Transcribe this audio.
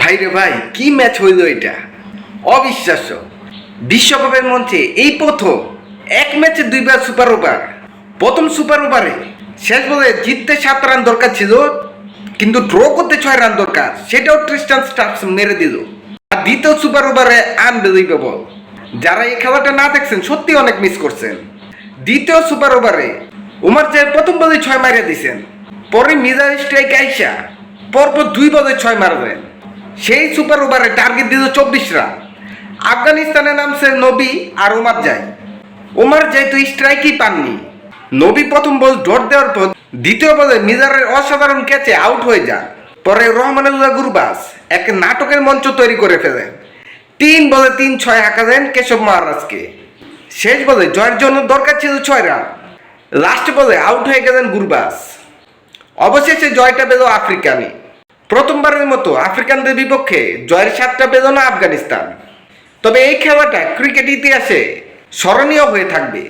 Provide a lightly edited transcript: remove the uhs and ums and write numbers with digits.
ভাইরে ভাই, কি ম্যাচ হইল এটা! অবিশ্বাস্য। বিশ্বকাপের মঞ্চে এই প্রথম এক ম্যাচে দুইবার সুপার ওভার। প্রথম সুপার ওভারে শেষ বলে জিততে 7 রান দরকার ছিল, কিন্তু ড্র করতে 6 রান দরকার, সেটাও ট্রিস্টান স্টার্কস মেরে দিল। আর দ্বিতীয় সুপার ওভারে আনবিলিভেবল। যারা এই খেলাটা না দেখছেন সত্যি অনেক মিস করছেন। দ্বিতীয় সুপার ওভারে উমার জাই প্রথম বলে 6 মারিয়ে দিয়েছেন, পরে মিজার স্ট্রাইক আইসা পরপর 2 বলে 6 মারবেন। সেই সুপার ওভারে টার্গেট দিল 24 রান। আফগানিস্তানে নামছে নবী আর উমার জাই। উমার জাই তো স্ট্রাইকই পাননি। নবী প্রথম বল ডট দেওয়ার পর দ্বিতীয় বলে মিজারের অসাধারণ ক্যাচে আউট হয়ে যান। পরে রহমানুল্লাহ গুরবাজ এক নাটকের মঞ্চ তৈরি করে ফেলেন। 3 বলে 3-6 হাঁকা দেন কেশব মহারাজকে। শেষ বলে জয়ের জন্য দরকার ছিল 6 রান। লাস্ট বলে আউট হয়ে গেলেন গুরবাজ। অবশেষে জয়টা পেল আফ্রিকানই। প্রথমবারের মতো আফ্রিকানদের বিপক্ষে জয়ের স্বাদটা পেল না আফগানিস্তান। তবে এই খেলাটা ক্রিকেট ইতিহাসে স্মরণীয় হয়ে থাকবে।